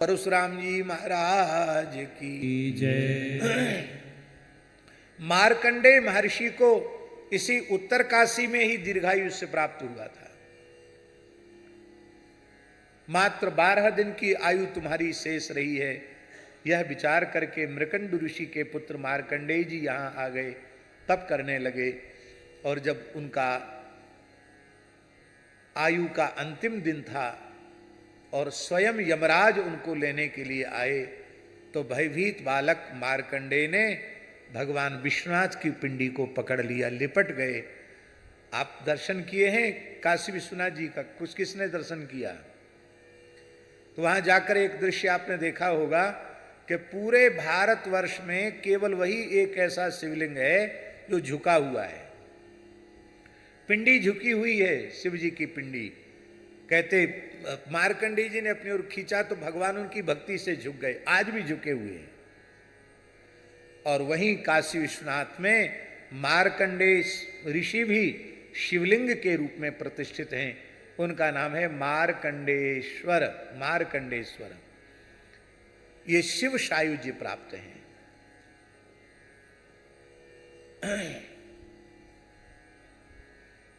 परशुराम जी महाराज की जय। मार्कंडेय महर्षि को इसी उत्तर काशी में ही दीर्घायु से प्राप्त हुआ था। मात्र 12 दिन की आयु तुम्हारी शेष रही है, यह विचार करके मृकंड ऋषि के पुत्र मार्कंडेय जी यहां आ गए, तप करने लगे। और जब उनका आयु का अंतिम दिन था और स्वयं यमराज उनको लेने के लिए आए, तो भयभीत बालक मार्कंडेय ने भगवान विश्वनाथ की पिंडी को पकड़ लिया, लिपट गए। आप दर्शन किए हैं काशी विश्वनाथ जी का? कुछ किसने दर्शन किया? तो वहां जाकर एक दृश्य आपने देखा होगा कि पूरे भारतवर्ष में केवल वही एक ऐसा शिवलिंग है जो झुका हुआ है। पिंडी झुकी हुई है, शिव जी की पिंडी। कहते मार्कंडेय जी ने अपनी ओर खींचा तो भगवान उनकी भक्ति से झुक गए, आज भी झुके हुए हैं। और वहीं काशी विश्वनाथ में मार्कंडेय ऋषि भी शिवलिंग के रूप में प्रतिष्ठित हैं। उनका नाम है मार्कंडेश्वर, मार्कंडेश्वर। ये शिव सायुज्य प्राप्त हैं।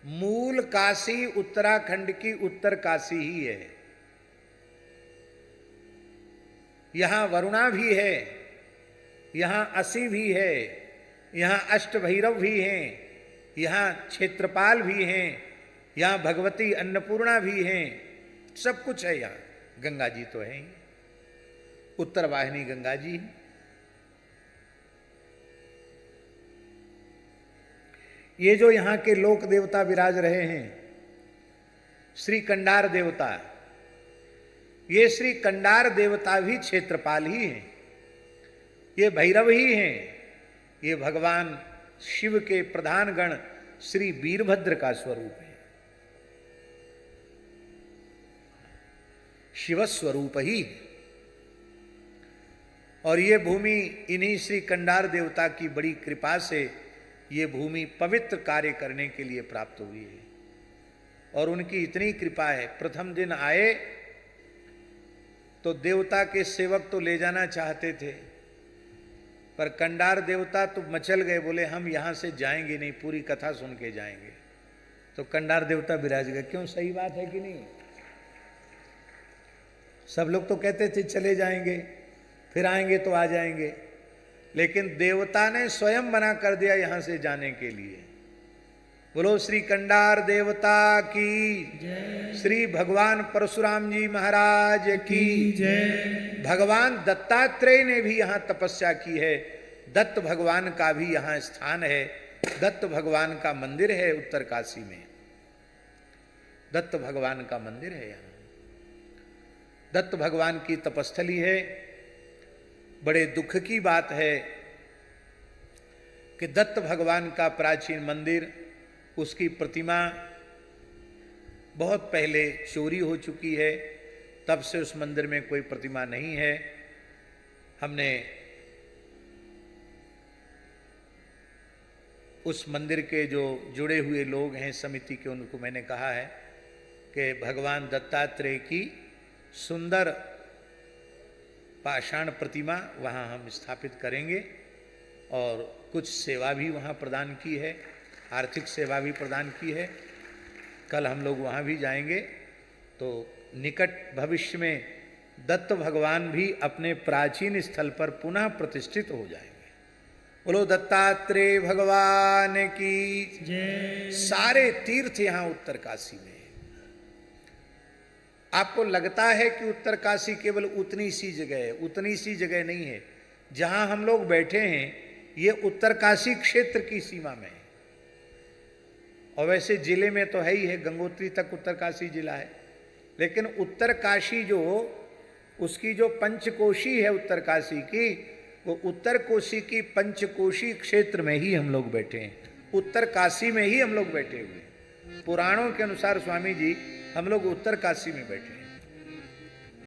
मूल काशी उत्तराखंड की उत्तर काशी ही है। यहां वरुणा भी है, यहां असी भी है, यहां अष्टभैरव भी हैं, यहां क्षेत्रपाल भी हैं, यहां भगवती अन्नपूर्णा भी हैं, सब कुछ है। यहां गंगा जी तो है ही, उत्तर वाहिनी गंगा जी। ये जो यहां के लोक देवता विराज रहे हैं, श्री कंडार देवता, ये श्री कंडार देवता भी क्षेत्रपाल ही हैं, ये भैरव ही हैं। ये भगवान शिव के प्रधान गण श्री वीरभद्र का स्वरूप है, शिव स्वरूप ही। और ये भूमि इन्हीं श्री कंडार देवता की बड़ी कृपा से ये भूमि पवित्र कार्य करने के लिए प्राप्त हुई है। और उनकी इतनी कृपा है, प्रथम दिन आए तो देवता के सेवक तो ले जाना चाहते थे, पर कंडार देवता तो मचल गए, बोले हम यहां से जाएंगे नहीं, पूरी कथा सुन के जाएंगे। तो कंडार देवता विराज गए। क्यों? सही बात है कि नहीं? सब लोग तो कहते थे चले जाएंगे, फिर आएंगे तो आ जाएंगे, लेकिन देवता ने स्वयं मना कर दिया यहां से जाने के लिए। बोलो श्री कंडार देवता की जय, श्री भगवान परशुराम जी महाराज की जय। भगवान दत्तात्रेय ने भी यहां तपस्या की है, दत्त भगवान का भी यहां स्थान है। दत्त भगवान का मंदिर है उत्तर काशी में, दत्त भगवान का मंदिर है यहां, दत्त भगवान की तपस्थली है। बड़े दुख की बात है कि दत्त भगवान का प्राचीन मंदिर, उसकी प्रतिमा बहुत पहले चोरी हो चुकी है, तब से उस मंदिर में कोई प्रतिमा नहीं है। हमने उस मंदिर के जो जुड़े हुए लोग हैं समिति के, उनको मैंने कहा है कि भगवान दत्तात्रेय की सुंदर पाषाण प्रतिमा वहाँ हम स्थापित करेंगे और कुछ सेवा भी वहाँ प्रदान की है, आर्थिक सेवा भी प्रदान की है। कल हम लोग वहाँ भी जाएंगे, तो निकट भविष्य में दत्त भगवान भी अपने प्राचीन स्थल पर पुनः प्रतिष्ठित हो जाएंगे। बोलो दत्तात्रेय भगवान की जय। सारे तीर्थ यहाँ उत्तर काशी में। आपको लगता है कि उत्तर काशी केवल उतनी सी जगह है, उतनी सी जगह नहीं है। जहां हम लोग बैठे हैं ये उत्तर काशी क्षेत्र की सीमा में है, और वैसे जिले में तो है ही है, गंगोत्री तक उत्तर काशी जिला है। लेकिन उत्तर काशी जो उसकी जो पंचकोशी है उत्तर काशी की, वो उत्तर कोशी की पंचकोशी क्षेत्र में ही हम लोग बैठे हैं, उत्तर काशी में ही हम लोग बैठे हुए हैं। पुराणों के अनुसार स्वामी जी हम लोग उत्तर काशी में बैठे हैं।